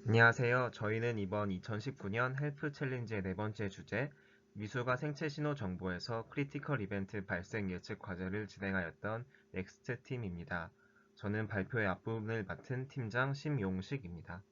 안녕하세요. 저희는 이번 2019년 헬프 챌린지의 네 번째 주제, 미수가 생체 신호 정보에서 크리티컬 이벤트 발생 예측 과제를 진행하였던 넥스트 팀입니다. 저는 발표의 앞부분을 맡은 팀장 심용식입니다.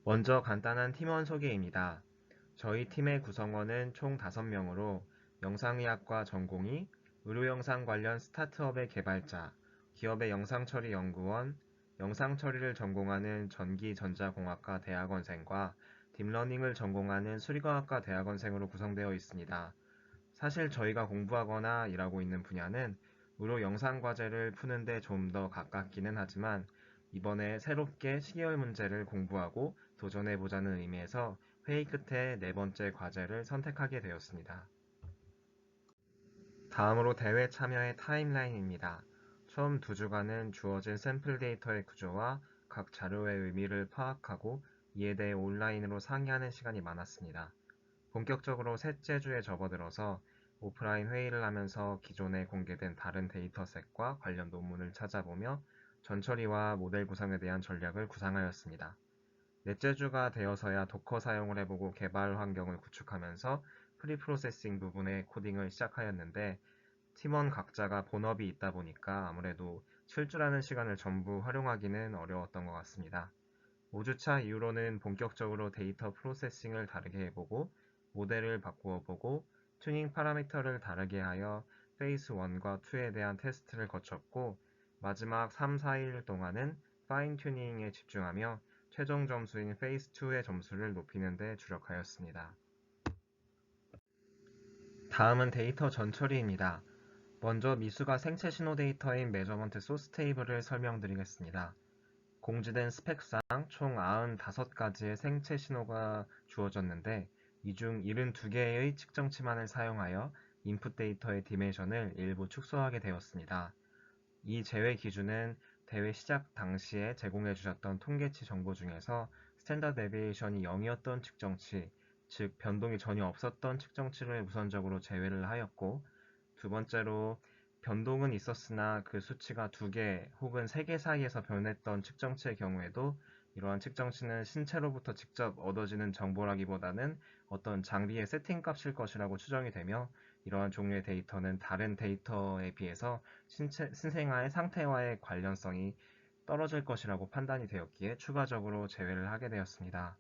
먼저 간단한 팀원 소개입니다. 저희 팀의 구성원은 총 5명으로 영상의학과 전공의, 의료영상 관련 스타트업의 개발자, 기업의 영상처리 연구원, 영상처리를 전공하는 전기전자공학과 대학원생과 딥러닝을 전공하는 수리과학과 대학원생으로 구성되어 있습니다. 사실 저희가 공부하거나 일하고 있는 분야는 의료 영상 과제를 푸는데 좀 더 가깝기는 하지만 이번에 새롭게 시계열 문제를 공부하고 도전해보자는 의미에서 회의 끝에 네 번째 과제를 선택하게 되었습니다. 다음으로 대회 참여의 타임라인입니다. 처음 2주간은 주어진 샘플 데이터의 구조와 각 자료의 의미를 파악하고 이에 대해 온라인으로 상의하는 시간이 많았습니다. 본격적으로 셋째 주에 접어들어서 오프라인 회의를 하면서 기존에 공개된 다른 데이터셋과 관련 논문을 찾아보며 전처리와 모델 구성에 대한 전략을 구상하였습니다. 넷째 주가 되어서야 도커 사용을 해보고 개발 환경을 구축하면서 프리프로세싱 부분의 코딩을 시작하였는데 팀원 각자가 본업이 있다 보니까 아무래도 7주라는 시간을 전부 활용하기는 어려웠던 것 같습니다. 5주차 이후로는 본격적으로 데이터 프로세싱을 다르게 해보고 모델을 바꾸어보고 튜닝 파라미터를 다르게 하여 페이스 1과 2에 대한 테스트를 거쳤고 마지막 3, 4일 동안은 파인 튜닝에 집중하며 최종 점수인 페이스 2의 점수를 높이는 데 주력하였습니다. 다음은 데이터 전처리입니다. 먼저 미수가 생체 신호 데이터인 메저먼트 소스 테이블을 설명드리겠습니다. 공지된 스펙상 총 95가지의 생체 신호가 주어졌는데 이 중 72개의 측정치만을 사용하여 인풋 데이터의 디멘션을 일부 축소하게 되었습니다. 이 제외 기준은 대회 시작 당시에 제공해 주셨던 통계치 정보 중에서 스탠다드 데비에이션이 0이었던 측정치, 즉 변동이 전혀 없었던 측정치를 우선적으로 제외를 하였고, 두 번째로 변동은 있었으나 그 수치가 2개 혹은 3개 사이에서 변했던 측정치의 경우에도 이러한 측정치는 신체로부터 직접 얻어지는 정보라기보다는 어떤 장비의 세팅 값일 것이라고 추정이 되며 이러한 종류의 데이터는 다른 데이터에 비해서 신생아의 상태와의 관련성이 떨어질 것이라고 판단이 되었기에 추가적으로 제외를 하게 되었습니다.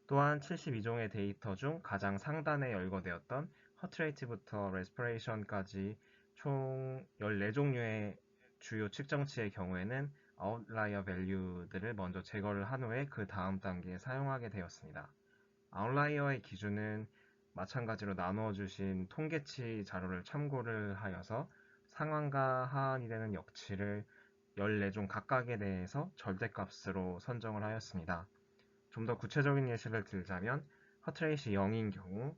또한 72종의 데이터 중 가장 상단에 열거되었던 허트레이트부터 레스피레이션까지 총 14종류의 주요 측정치의 경우에는 아웃라이어 밸류들을 먼저 제거를 한 후에 그 다음 단계에 사용하게 되었습니다. 아웃라이어의 기준은 마찬가지로 나누어 주신 통계치 자료를 참고를 하여서 상한과 하한이 되는 역치를 14종 각각에 대해서 절대값으로 선정을 하였습니다. 좀 더 구체적인 예시를 들자면 허트레이시 0인 경우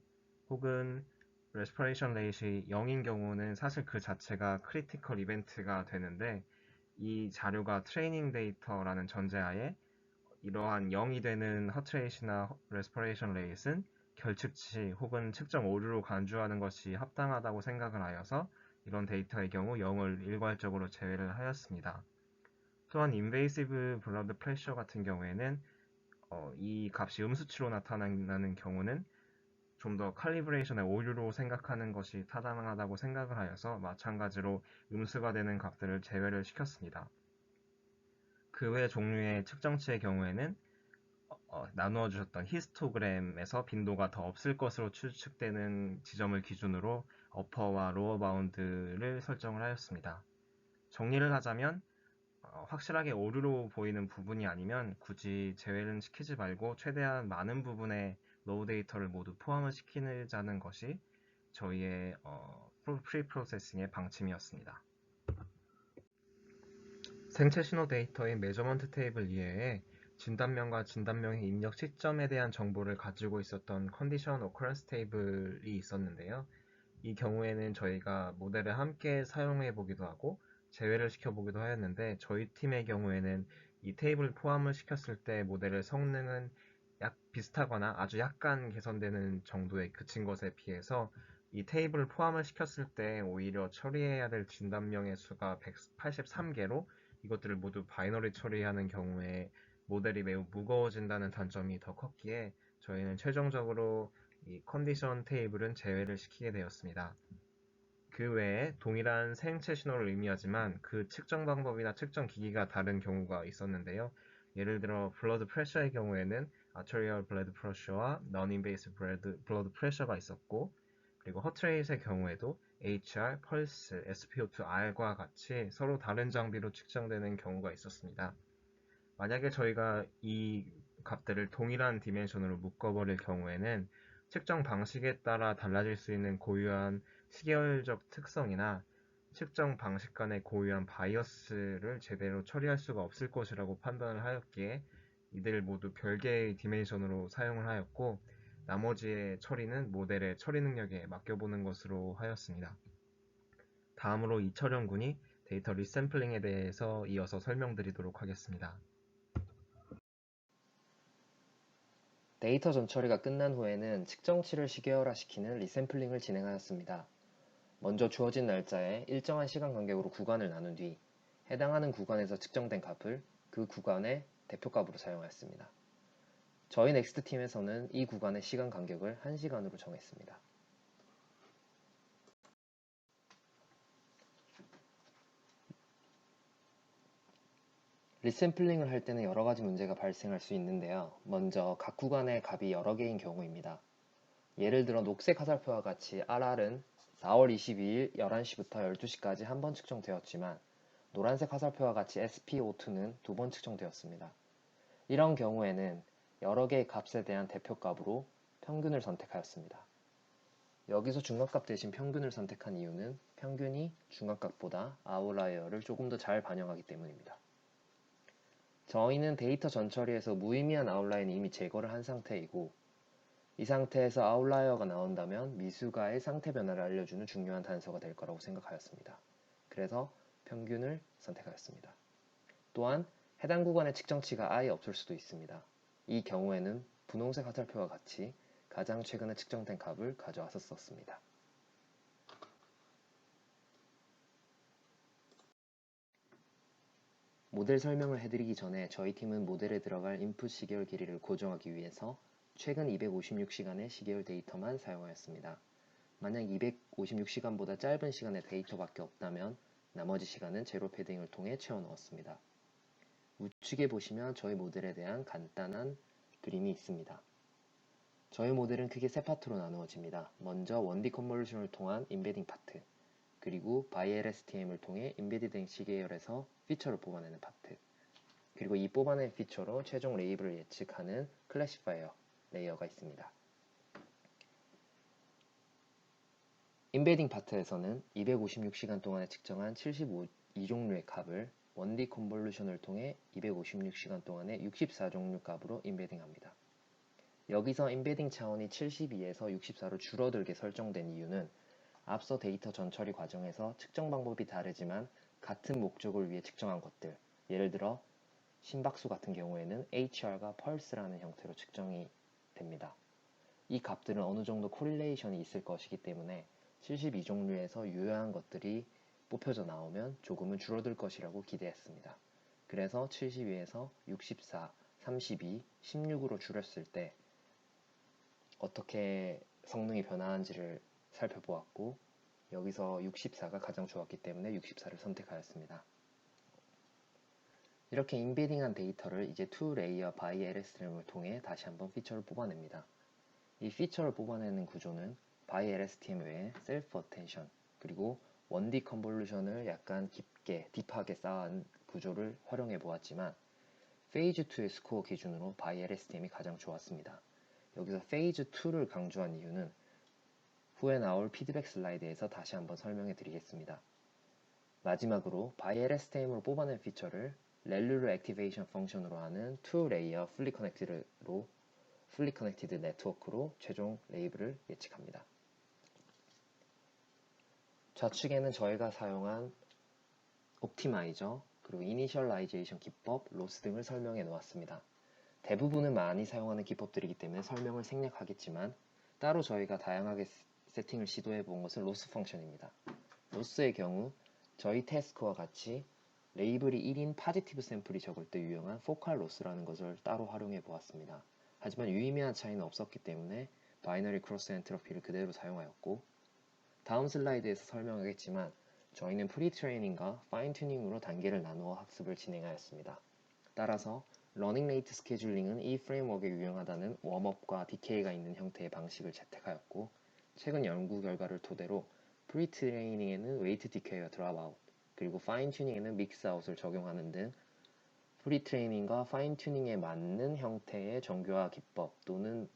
혹은 레스피레이션 레이시 0인 경우는 사실 그 자체가 크리티컬 이벤트가 되는데 이 자료가 트레이닝 데이터라는 전제하에 이러한 0이 되는 허트레이시나 레스피레이션 레이스는 결측치 혹은 측정 오류로 간주하는 것이 합당하다고 생각을 하여서 이런 데이터의 경우 0을 일괄적으로 제외를 하였습니다. 또한 인베이시브 블러드 프레셔 같은 경우에는 이 값이 음수치로 나타나는 경우는 좀 더 칼리브레이션의 오류로 생각하는 것이 타당하다고 생각을 하여서 마찬가지로 음수가 되는 값들을 제외를 시켰습니다. 그 외 종류의 측정치의 경우에는 나누어 주셨던 히스토그램에서 빈도가 더 없을 것으로 추측되는 지점을 기준으로 어퍼와 로어 바운드를 설정을 하였습니다. 정리를 하자면 확실하게 오류로 보이는 부분이 아니면 굳이 제외는 시키지 말고 최대한 많은 부분의 로우 데이터를 모두 포함을 시키자는 것이 저희의 프리프로세싱의 방침이었습니다. 생체 신호 데이터인 메저먼트 테이블 이외에 진단명과 진단명의 입력 시점에 대한 정보를 가지고 있었던 컨디션 오커런스 테이블이 있었는데요. 이 경우에는 저희가 모델을 함께 사용해 보기도 하고 제외를 시켜보기도 하였는데 저희 팀의 경우에는 이 테이블 포함을 시켰을 때 모델의 성능은 약 비슷하거나 아주 약간 개선되는 정도에 그친 것에 비해서 이 테이블 포함을 시켰을 때 오히려 처리해야 될 진단명의 수가 183개로 이것들을 모두 바이너리 처리하는 경우에 모델이 매우 무거워진다는 단점이 더 컸기에 저희는 최종적으로 이 컨디션 테이블은 제외를 시키게 되었습니다. 그 외에 동일한 생체 신호를 의미하지만 그 측정 방법이나 측정 기기가 다른 경우가 있었는데요. 예를 들어 블러드 프레셔의 경우에는 arterial blood pressure와 non-invasive blood pressure가 있었고, 그리고 허트레이트의 경우에도 HR, 펄스, SpO2R과 같이 서로 다른 장비로 측정되는 경우가 있었습니다. 만약에 저희가 이 값들을 동일한 디멘션으로 묶어버릴 경우에는 측정 방식에 따라 달라질 수 있는 고유한 시계열적 특성이나 측정 방식 간의 고유한 바이어스를 제대로 처리할 수가 없을 것이라고 판단을 하였기에 이들 모두 별개의 디멘션으로 사용을 하였고, 나머지의 처리는 모델의 처리 능력에 맡겨보는 것으로 하였습니다. 다음으로 이철영 군이 데이터 리샘플링에 대해서 이어서 설명드리도록 하겠습니다. 데이터 전처리가 끝난 후에는 측정치를 시계열화시키는 리샘플링을 진행하였습니다. 먼저 주어진 날짜에 일정한 시간 간격으로 구간을 나눈 뒤 해당하는 구간에서 측정된 값을 그 구간의 대표값으로 사용하였습니다. 저희 넥스트팀에서는 이 구간의 시간 간격을 1시간으로 정했습니다. 리샘플링을 할 때는 여러 가지 문제가 발생할 수 있는데요. 먼저 각 구간의 값이 여러 개인 경우입니다. 예를 들어 녹색 화살표와 같이 RR은 4월 22일 11시부터 12시까지 한 번 측정되었지만 노란색 화살표와 같이 SpO2는 2번 측정되었습니다. 이런 경우에는 여러 개의 값에 대한 대표값으로 평균을 선택하였습니다. 여기서 중간값 대신 평균을 선택한 이유는 평균이 중간값보다 아웃라이어를 조금 더 잘 반영하기 때문입니다. 저희는 데이터 전처리에서 무의미한 아웃라이어는 이미 제거를 한 상태이고, 이 상태에서 아웃라이어가 나온다면 미수가의 상태 변화를 알려주는 중요한 단서가 될 거라고 생각하였습니다. 그래서 평균을 선택하였습니다. 또한 해당 구간의 측정치가 아예 없을 수도 있습니다. 이 경우에는 분홍색 화살표와 같이 가장 최근에 측정된 값을 가져와서 썼습니다. 모델 설명을 해드리기 전에 저희 팀은 모델에 들어갈 인풋 시계열 길이를 고정하기 위해서 최근 256시간의 시계열 데이터만 사용하였습니다. 만약 256시간보다 짧은 시간의 데이터밖에 없다면 나머지 시간은 제로 패딩을 통해 채워 넣었습니다. 우측에 보시면 저희 모델에 대한 간단한 그림이 있습니다. 저희 모델은 크게 세 파트로 나누어집니다. 먼저 1D 컨볼루션을 통한 임베딩 파트, 그리고 ByLSTM을 통해 임베디된 시계열에서 피처를 뽑아내는 파트, 그리고 이 뽑아낸 피처로 최종 레이블을 예측하는 클래시파이어 레이어가 있습니다. 임베딩 파트에서는 256시간 동안에 측정한 75종류의 값을 1D 컨볼루션을 통해 256시간 동안에 64종류 값으로 임베딩합니다. 여기서 임베딩 차원이 72에서 64로 줄어들게 설정된 이유는 앞서 데이터 전처리 과정에서 측정 방법이 다르지만 같은 목적을 위해 측정한 것들, 예를 들어 심박수 같은 경우에는 HR과 펄스라는 형태로 측정이 됩니다. 이 값들은 어느 정도 코릴레이션이 있을 것이기 때문에 72종류에서 유효한 것들이 뽑혀져 나오면 조금은 줄어들 것이라고 기대했습니다. 그래서 72에서 64, 32, 16으로 줄였을 때 어떻게 성능이 변화한지를 살펴보았고, 여기서 64가 가장 좋았기 때문에 64를 선택하였습니다. 이렇게 임베딩한 데이터를 이제 2레이어 ByLSTM을 통해 다시 한번 피처를 뽑아냅니다. 이 피처를 뽑아내는 구조는 ByLSTM 외에 셀프 어텐션, 그리고 1D 컨볼루션을 약간 깊게, 딥하게 쌓은 구조를 활용해 보았지만 페이즈 2의 스코어 기준으로 ByLSTM이 가장 좋았습니다. 여기서 페이즈 2를 강조한 이유는 후에 나올 피드백 슬라이드에서 다시 한번 설명해 드리겠습니다. 마지막으로 ByLSTM으로 뽑아낸 피처를 렐루르 액티베이션 펑션으로 하는 2레이어 풀리 커넥티드 네트워크로 최종 레이블을 예측합니다. 좌측에는 저희가 사용한 옵티마이저, 그리고 이니셜라이제이션 기법, 로스 등을 설명해 놓았습니다. 대부분은 많이 사용하는 기법들이기 때문에 설명을 생략하겠지만 따로 저희가 다양하게 세팅을 시도해 본 것은 로스 펑션입니다. 로스의 경우 저희 태스크와 같이 레이블이 1인 파지티브 샘플이 적을 때 유용한 포칼 로스라는 것을 따로 활용해 보았습니다. 하지만 유의미한 차이는 없었기 때문에 바이너리 크로스 엔트로피를 그대로 사용하였고, 다음 슬라이드에서 설명하겠지만 저희는 프리 트레이닝과 파인 튜닝으로 단계를 나누어 학습을 진행하였습니다. 따라서 러닝 레이트 스케줄링은 이 프레임워크에 유용하다는 웜업과 디케이가 있는 형태의 방식을 채택하였고, 최근 연구 결과를 토대로 프리 트레이닝에는 웨이트 디케이와 드랍아웃, 그리고 파인 튜닝에는 믹스 아웃을 적용하는 등 프리 트레이닝과 파인 튜닝에 맞는 형태의 정교화 기법 또는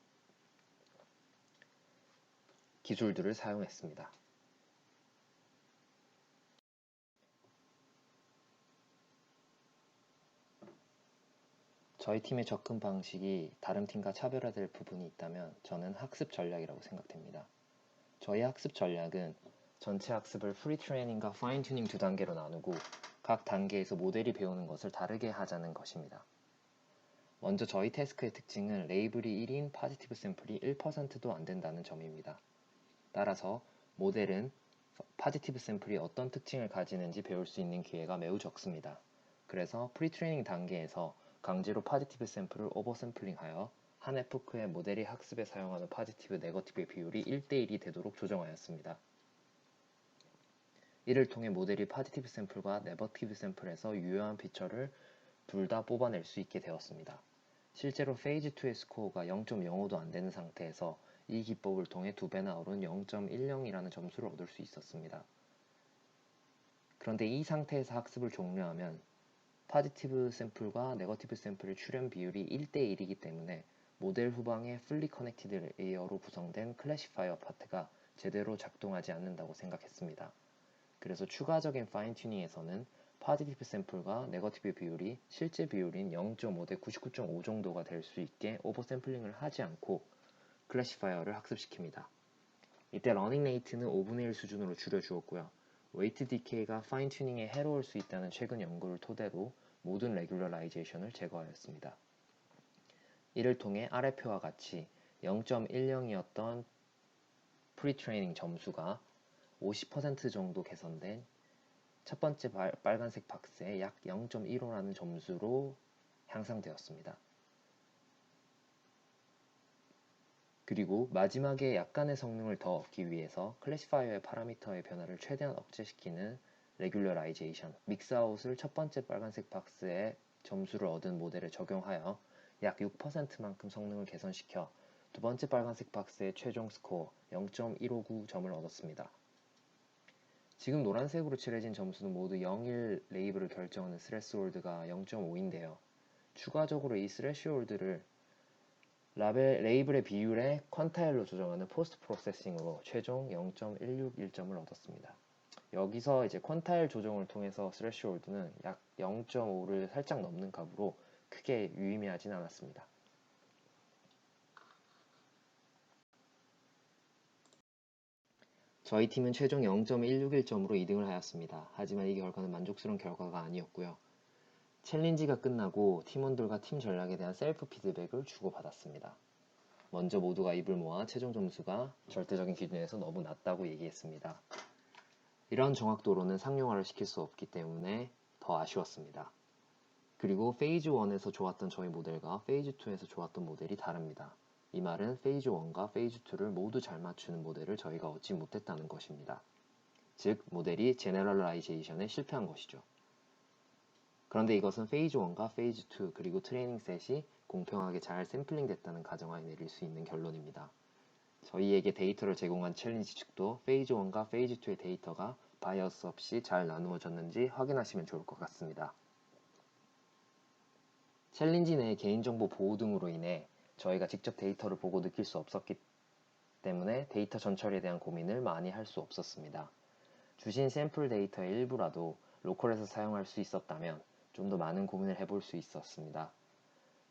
기술들을 사용했습니다. 저희 팀의 접근 방식이 다른 팀과 차별화될 부분이 있다면 저는 학습 전략이라고 생각됩니다. 저희 학습 전략은 전체 학습을 프리 트레이닝과 파인 튜닝 두 단계로 나누고 각 단계에서 모델이 배우는 것을 다르게 하자는 것입니다. 먼저 저희 태스크의 특징은 레이블이 1인 파지티브 샘플이 1%도 안 된다는 점입니다. 따라서 모델은 파지티브 샘플이 어떤 특징을 가지는지 배울 수 있는 기회가 매우 적습니다. 그래서 프리 트레이닝 단계에서 강제로 파지티브 샘플을 오버 샘플링하여 한 에포크의 모델이 학습에 사용하는 파지티브 네거티브의 비율이 1대1이 되도록 조정하였습니다. 이를 통해 모델이 파지티브 샘플과 네거티브 샘플에서 유효한 피처를 둘 다 뽑아낼 수 있게 되었습니다. 실제로 페이즈 2의 스코어가 0.05도 안 되는 상태에서 이 기법을 통해 2배나 오른 0.10이라는 점수를 얻을 수 있었습니다. 그런데 이 상태에서 학습을 종료하면 파지티브 샘플과 네거티브 샘플의 출현 비율이 1대1이기 때문에 모델 후방의 풀리 커넥티드 레이어로 구성된 클래시파이어 파트가 제대로 작동하지 않는다고 생각했습니다. 그래서 추가적인 파인 튜닝에서는 파지티브 샘플과 네거티브 비율이 실제 비율인 0.5 대 99.5 정도가 될 수 있게 오버 샘플링을 하지 않고 클래시파이어를 학습시킵니다. 이때 러닝 레이트는 5분의 1 수준으로 줄여주었고요. 웨이트 디케이가 파인 튜닝에 해로울 수 있다는 최근 연구를 토대로 모든 레귤러라이제이션을 제거하였습니다. 이를 통해 아래 표와 같이 0.10이었던 프리 트레이닝 점수가 50% 정도 개선된 첫 번째 빨간색 박스에 약 0.15라는 점수로 향상되었습니다. 그리고 마지막에 약간의 성능을 더 얻기 위해서 클래시파이어의 파라미터의 변화를 최대한 억제시키는 레귤러라이제이션, 믹스아웃을 첫 번째 빨간색 박스에 점수를 얻은 모델에 적용하여 약 6%만큼 성능을 개선시켜 두 번째 빨간색 박스의 최종 스코어 0.159점을 얻었습니다. 지금 노란색으로 칠해진 점수는 모두 0일 레이블을 결정하는 스레스홀드가 0.5인데요. 추가적으로 이 스레스홀드를 레이블의 비율에 퀀타일로 조정하는 포스트 프로세싱으로 최종 0.161점을 얻었습니다. 여기서 이제 퀀타일 조정을 통해서 스레시홀드는 약 0.5를 살짝 넘는 값으로 크게 유의미하진 않았습니다. 저희 팀은 최종 0.161점으로 2등을 하였습니다. 하지만 이 결과는 만족스러운 결과가 아니었고요. 챌린지가 끝나고 팀원들과 팀 전략에 대한 셀프 피드백을 주고받았습니다. 먼저 모두가 입을 모아 최종 점수가 절대적인 기준에서 너무 낮다고 얘기했습니다. 이런 정확도로는 상용화를 시킬 수 없기 때문에 더 아쉬웠습니다. 그리고 페이즈 1에서 좋았던 저희 모델과 페이즈 2에서 좋았던 모델이 다릅니다. 이 말은 페이즈 1과 페이즈 2를 모두 잘 맞추는 모델을 저희가 얻지 못했다는 것입니다. 즉, 모델이 제너럴라이제이션에 실패한 것이죠. 그런데 이것은 페이즈 1과 페이즈 2 그리고 트레이닝 셋이 공평하게 잘 샘플링 됐다는 가정하에 내릴 수 있는 결론입니다. 저희에게 데이터를 제공한 챌린지 측도 페이즈 1과 페이즈 2의 데이터가 바이어스 없이 잘 나누어졌는지 확인하시면 좋을 것 같습니다. 챌린지 내의 개인정보 보호 등으로 인해 저희가 직접 데이터를 보고 느낄 수 없었기 때문에 데이터 전처리에 대한 고민을 많이 할 수 없었습니다. 주신 샘플 데이터의 일부라도 로컬에서 사용할 수 있었다면 좀 더 많은 고민을 해볼 수 있었습니다.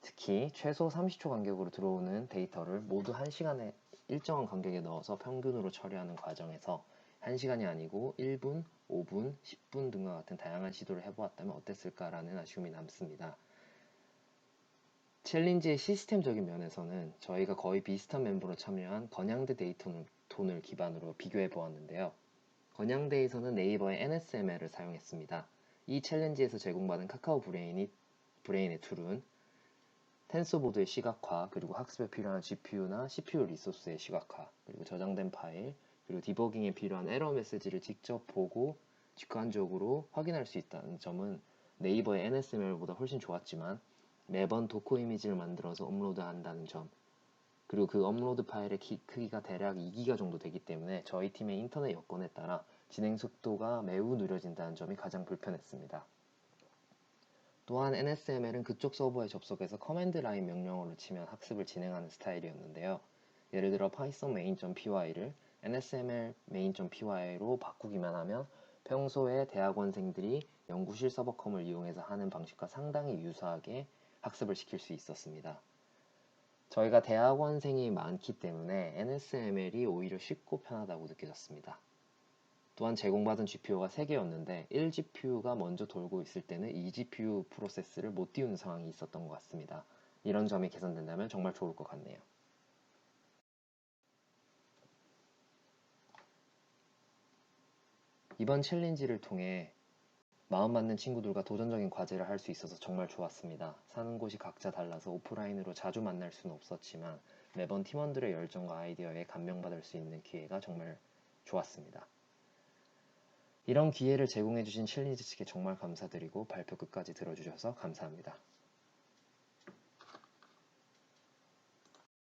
특히 최소 30초 간격으로 들어오는 데이터를 모두 1시간에 일정한 간격에 넣어서 평균으로 처리하는 과정에서 1시간이 아니고 1분, 5분, 10분 등과 같은 다양한 시도를 해보았다면 어땠을까라는 아쉬움이 남습니다. 챌린지의 시스템적인 면에서는 저희가 거의 비슷한 멤버로 참여한 건양대 데이톤을 기반으로 비교해 보았는데요. 건양대에서는 네이버의 NSML을 사용했습니다. 이 챌린지에서 제공받은 카카오 브레인의 툴은 텐서보드의 시각화, 그리고 학습에 필요한 GPU나 CPU 리소스의 시각화, 그리고 저장된 파일, 그리고 디버깅에 필요한 에러 메시지를 직접 보고 직관적으로 확인할 수 있다는 점은 네이버의 NSML보다 훨씬 좋았지만 매번 도커 이미지를 만들어서 업로드한다는 점, 그리고 그 업로드 파일의 크기가 대략 2기가 정도 되기 때문에 저희 팀의 인터넷 여건에 따라 진행 속도가 매우 느려진다는 점이 가장 불편했습니다. 또한 NSML은 그쪽 서버에 접속해서 커맨드 라인 명령어를 치면 학습을 진행하는 스타일이었는데요. 예를 들어 python main.py를 nsml main.py로 바꾸기만 하면 평소에 대학원생들이 연구실 서버컴을 이용해서 하는 방식과 상당히 유사하게 학습을 시킬 수 있었습니다. 저희가 대학원생이 많기 때문에 NSML이 오히려 쉽고 편하다고 느껴졌습니다. 또한 제공받은 GPU가 3개였는데 1GPU가 먼저 돌고 있을 때는 2GPU 프로세스를 못 띄우는 상황이 있었던 것 같습니다. 이런 점이 개선된다면 정말 좋을 것 같네요. 이번 챌린지를 통해 마음 맞는 친구들과 도전적인 과제를 할 수 있어서 정말 좋았습니다. 사는 곳이 각자 달라서 오프라인으로 자주 만날 수는 없었지만 매번 팀원들의 열정과 아이디어에 감명받을 수 있는 기회가 정말 좋았습니다. 이런 기회를 제공해주신 챌린지 측에 정말 감사드리고 발표 끝까지 들어주셔서 감사합니다.